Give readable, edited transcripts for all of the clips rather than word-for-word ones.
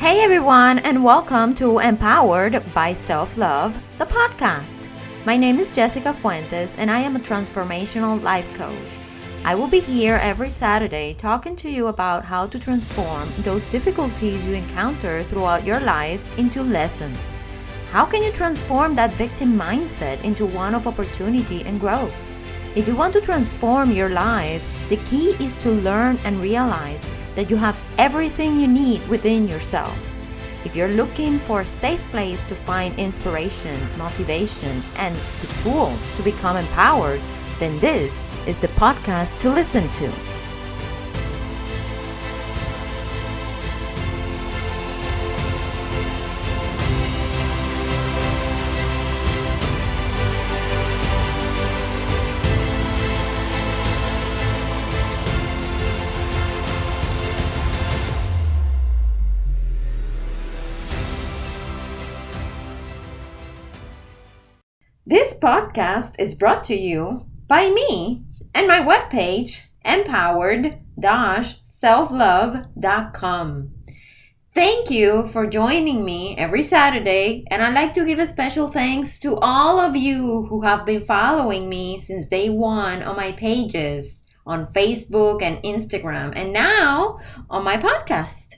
Hey everyone, and welcome to Empowered by Self-Love, the podcast. My name is Jessica Fuentes, and I am a transformational life coach. I will be here every Saturday talking to you about how to transform those difficulties you encounter throughout your life into lessons. How can you transform that victim mindset into one of opportunity and growth? If you want to transform your life, the key is to learn and realize that you have everything you need within yourself. If you're looking for a safe place to find inspiration, motivation, and the tools to become empowered, then this is the podcast to listen to. This podcast is brought to you by me and my webpage, Empowered-SelfLove.com. Thank you for joining me every Saturday, and I'd like to give a special thanks to all of you who have been following me since day one on my pages on Facebook and Instagram, and now on my podcast.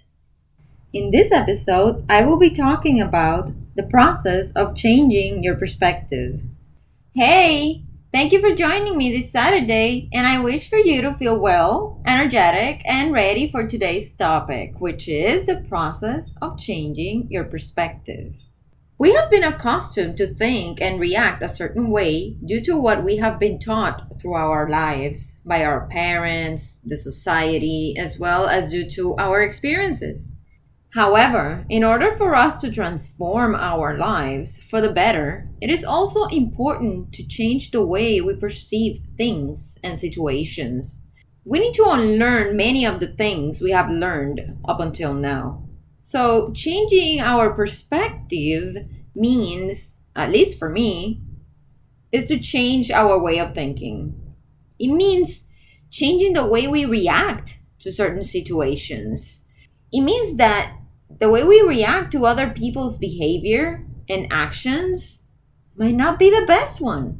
In this episode, I will be talking about the process of changing your perspective. Hey, thank you for joining me this Saturday, and I wish for you to feel well, energetic, and ready for today's topic, which is the process of changing your perspective. We have been accustomed to think and react a certain way due to what we have been taught through our lives by our parents, the society, as well as due to our experiences. However, in order for us to transform our lives for the better, it is also important to change the way we perceive things and situations. We need to unlearn many of the things we have learned up until now. So, changing our perspective means, at least for me, is to change our way of thinking. It means changing the way we react to certain situations. It means that the way we react to other people's behavior and actions might not be the best one.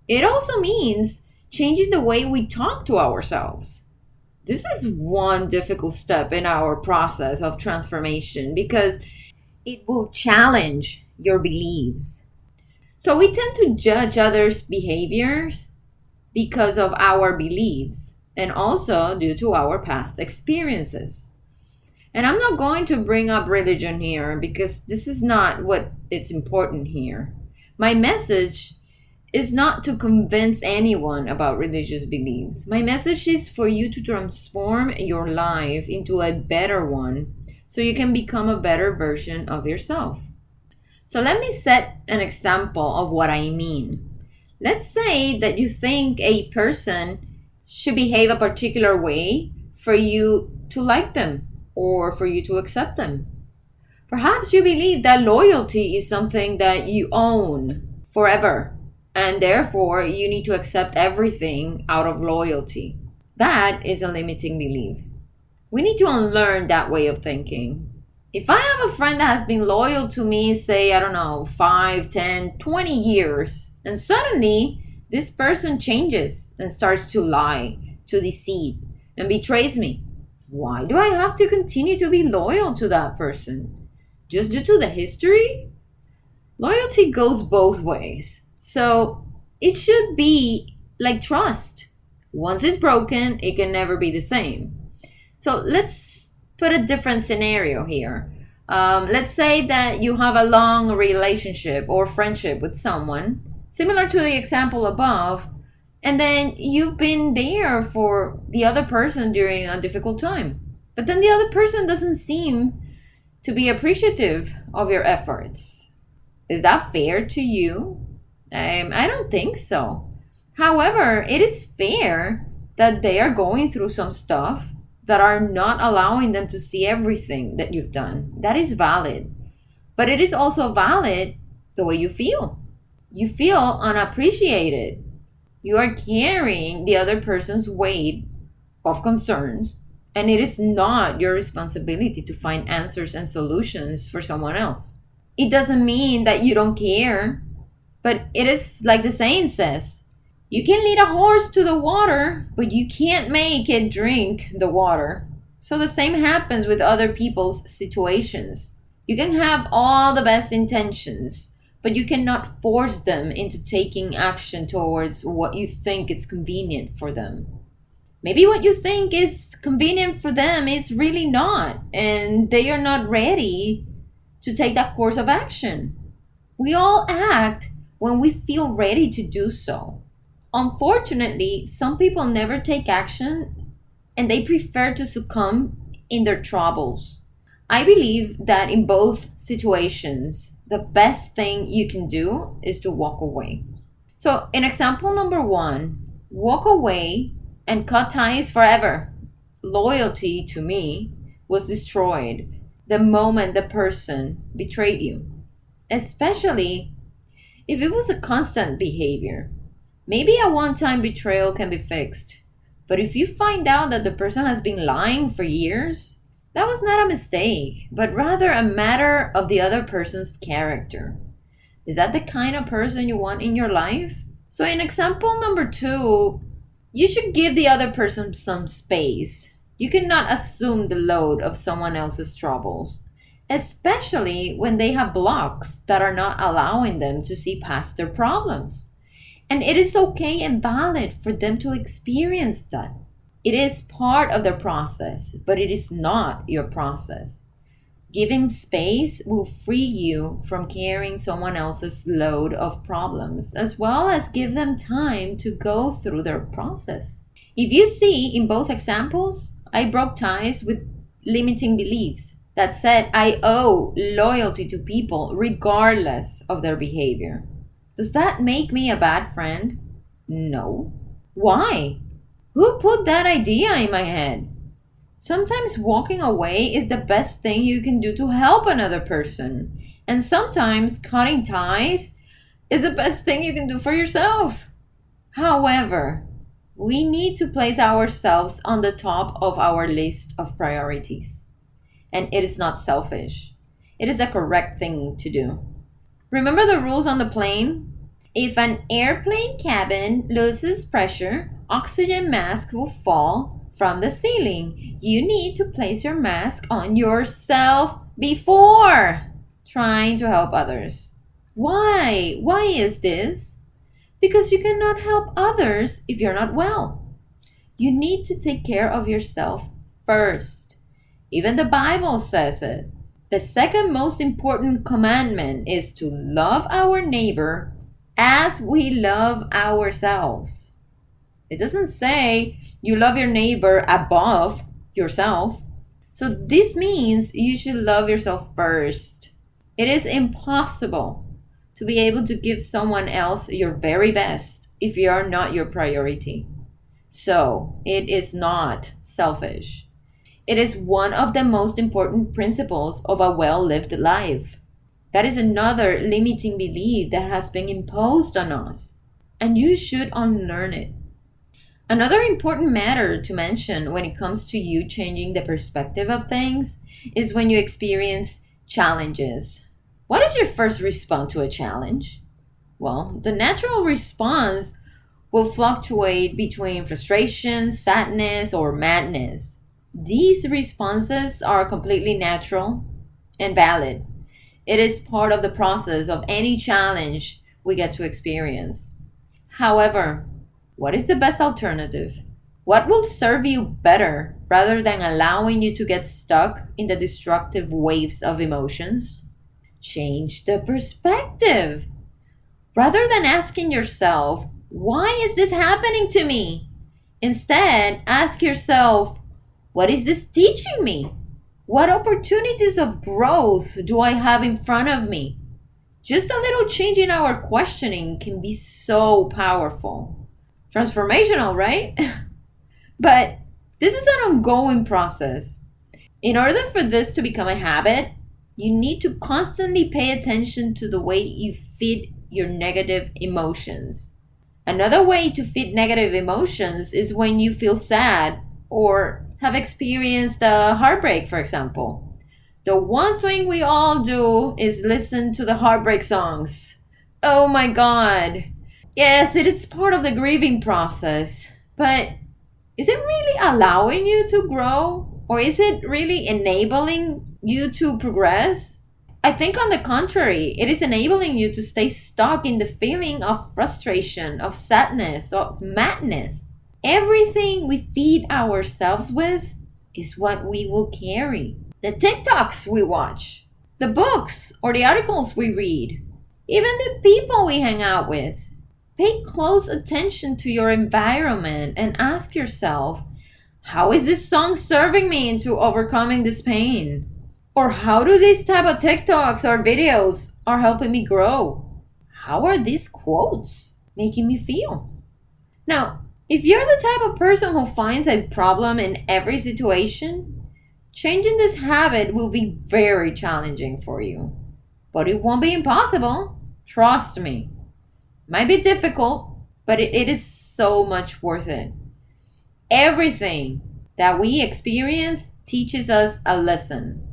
It also means changing the way we talk to ourselves. This is one difficult step in our process of transformation because it will challenge your beliefs. So we tend to judge others' behaviors because of our beliefs and also due to our past experiences. And I'm not going to bring up religion here because this is not what it's important here. My message is not to convince anyone about religious beliefs. My message is for you to transform your life into a better one so you can become a better version of yourself. So let me set an example of what I mean. Let's say that you think a person should behave a particular way for you to like them, or for you to accept them. Perhaps you believe that loyalty is something that you own forever, and therefore you need to accept everything out of loyalty. That is a limiting belief. We need to unlearn that way of thinking. If I have a friend that has been loyal to me, say, 5, 10, 20 years, and suddenly this person changes and starts to lie, to deceive, and betrays me, why do I have to continue to be loyal to that person? Just due to the history? Loyalty goes both ways. So it should be like trust. Once it's broken, it can never be the same. So let's put a different scenario here. Let's say that you have a long relationship or friendship with someone, similar to the example above, and then you've been there for the other person during a difficult time. But then the other person doesn't seem to be appreciative of your efforts. Is that fair to you? I don't think so. However, it is fair that they are going through some stuff that are not allowing them to see everything that you've done. That is valid. But it is also valid the way you feel. You feel unappreciated. You are carrying the other person's weight of concerns And it is not your responsibility to find answers and solutions for someone else. It doesn't mean that you don't care, but it is like the saying says, you can lead a horse to the water, but you can't make it drink the water. So the same happens with other people's situations. You can have all the best intentions, but you cannot force them into taking action towards what you think is convenient for them. Maybe what you think is convenient for them is really not, and they are not ready to take that course of action. We all act when we feel ready to do so. Unfortunately, some people never take action and they prefer to succumb in their troubles. I believe that in both situations, the best thing you can do is to walk away. So, in example number one, walk away and cut ties forever. Loyalty to me was destroyed the moment the person betrayed you, especially if it was a constant behavior. Maybe a one time betrayal can be fixed, but if you find out that the person has been lying for years, that was not a mistake, but rather a matter of the other person's character. Is that the kind of person you want in your life? So, in example number two, you should give the other person some space. You cannot assume the load of someone else's troubles, especially when they have blocks that are not allowing them to see past their problems. And it is okay and valid for them to experience that. It is part of their process, but it is not your process. Giving space will free you from carrying someone else's load of problems, as well as give them time to go through their process. If you see in both examples, I broke ties with limiting beliefs that said I owe loyalty to people regardless of their behavior. Does that make me a bad friend? No. Why? Who put that idea in my head? Sometimes walking away is the best thing you can do to help another person. And sometimes cutting ties is the best thing you can do for yourself. However, we need to place ourselves on the top of our list of priorities. And it is not selfish. It is the correct thing to do. Remember the rules on the plane? If an airplane cabin loses pressure, oxygen mask will fall from the ceiling. You need to place your mask on yourself before trying to help others. Why? Why is this? Because you cannot help others if you're not well. You need to take care of yourself first. Even the Bible says it. The second most important commandment is to love our neighbor as we love ourselves. It doesn't say you love your neighbor above yourself. So this means you should love yourself first. It is impossible to be able to give someone else your very best if you are not your priority. So it is not selfish. It is one of the most important principles of a well-lived life. That is another limiting belief that has been imposed on us, and you should unlearn it. Another important matter to mention when it comes to you changing the perspective of things is when you experience challenges. What is your first response to a challenge? Well, the natural response will fluctuate between frustration, sadness, or madness. These responses are completely natural and valid. It is part of the process of any challenge we get to experience. However, what is the best alternative? What will serve you better rather than allowing you to get stuck in the destructive waves of emotions? Change the perspective. Rather than asking yourself, why is this happening to me? Instead, ask yourself, what is this teaching me? What opportunities of growth do I have in front of me? Just a little change in our questioning can be so powerful. Transformational, right? But this is an ongoing process. In order for this to become a habit, you need to constantly pay attention to the way you feed your negative emotions. Another way to feed negative emotions is when you feel sad or have experienced a heartbreak, for example. The one thing we all do is listen to the heartbreak songs. Oh my God. Yes, it is part of the grieving process, but is it really allowing you to grow? Or is it really enabling you to progress? I think, on the contrary, it is enabling you to stay stuck in the feeling of frustration, of sadness, of madness. Everything we feed ourselves with is what we will carry. The TikToks we watch, the books or the articles we read, even the people we hang out with. Pay close attention to your environment and ask yourself, how is this song serving me into overcoming this pain? Or how do these type of TikToks or videos are helping me grow? How are these quotes making me feel? Now, if you're the type of person who finds a problem in every situation, changing this habit will be very challenging for you. But it won't be impossible. Trust me. Might be difficult, but it is so much worth it. Everything that we experience teaches us a lesson.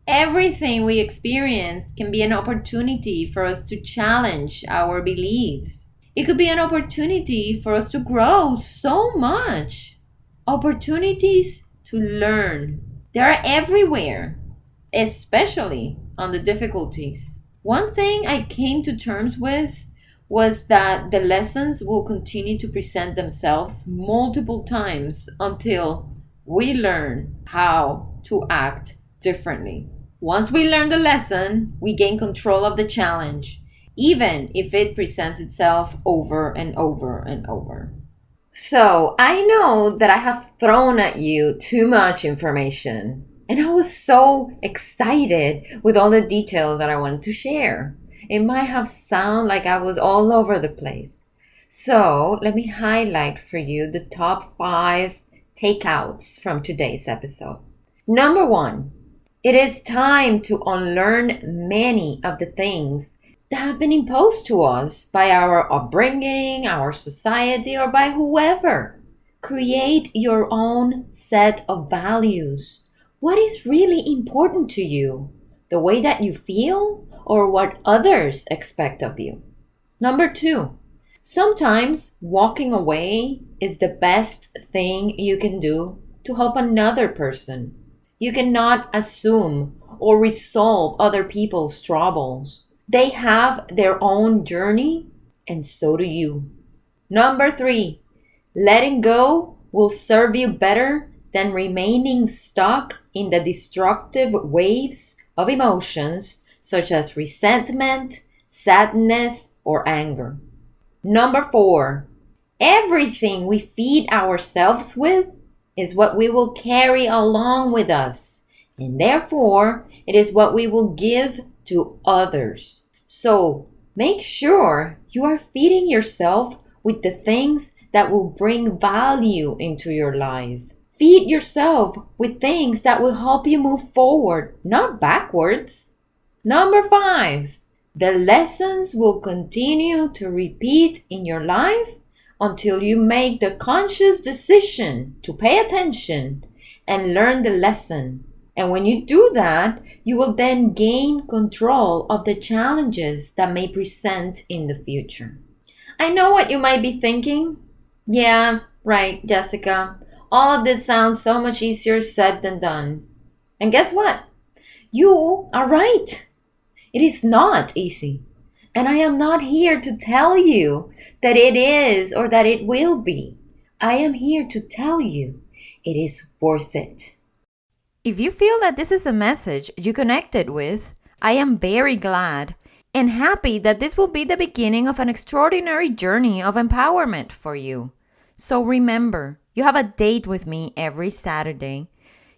Everything we experience can be an opportunity for us to challenge our beliefs. It could be an opportunity for us to grow so much. Opportunities to learn. They are everywhere, especially on the difficulties. One thing I came to terms with was that the lessons will continue to present themselves multiple times until we learn how to act differently. Once we learn the lesson, we gain control of the challenge, even if it presents itself over and over and over. So, I know that I have thrown at you too much information, and I was so excited with all the details that I wanted to share. It might have sounded like I was all over the place. So let me highlight for you the top 5 takeouts from today's episode. Number 1, it is time to unlearn many of the things that have been imposed to us by our upbringing, our society, or by whoever. Create your own set of values. What is really important to you? The way that you feel, or what others expect of you? Number 2, sometimes walking away is the best thing you can do to help another person. You cannot assume or resolve other people's troubles. They have their own journey, and so do you. Number 3, letting go will serve you better than remaining stuck in the destructive waves of emotions such as resentment, sadness, or anger. Number 4, everything we feed ourselves with is what we will carry along with us, and therefore it is what we will give to others. So make sure you are feeding yourself with the things that will bring value into your life. Feed yourself with things that will help you move forward, not backwards. Number 5, the lessons will continue to repeat in your life until you make the conscious decision to pay attention and learn the lesson. And when you do that, you will then gain control of the challenges that may present in the future. I know what you might be thinking. Yeah, right, Jessica. All of this sounds so much easier said than done. And guess what? You are right. It is not easy. And I am not here to tell you that it is or that it will be. I am here to tell you it is worth it. If you feel that this is a message you connected with, I am very glad and happy that this will be the beginning of an extraordinary journey of empowerment for you. So remember, you have a date with me every Saturday.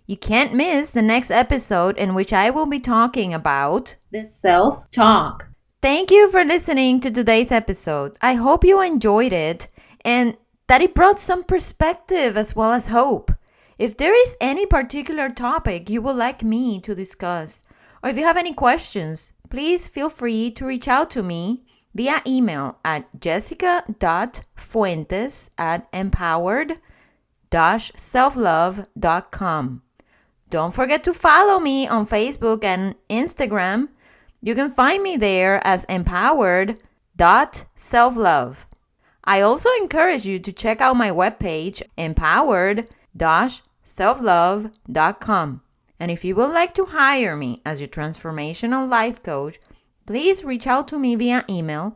You can't miss the next episode in which I will be talking about the self-talk. Thank you for listening to today's episode. I hope you enjoyed it and that it brought some perspective as well as hope. If there is any particular topic you would like me to discuss, or if you have any questions, please feel free to reach out to me via email at jessica.fuentes@empowered.com. empowered-selflove.com. Don't forget to follow me on Facebook and Instagram. You can find me there as empowered.selflove. I also encourage you to check out my webpage, empowered-selflove.com. And if you would like to hire me as your transformational life coach, please reach out to me via email.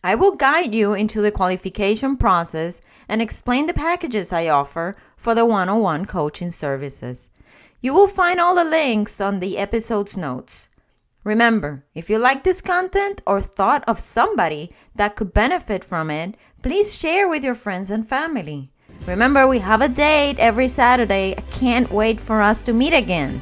I will guide you into the qualification process and explain the packages I offer for the one-on-one coaching services. You will find all the links on the episode's notes. Remember, if you like this content or thought of somebody that could benefit from it, please share with your friends and family. Remember, we have a date every Saturday. I can't wait for us to meet again.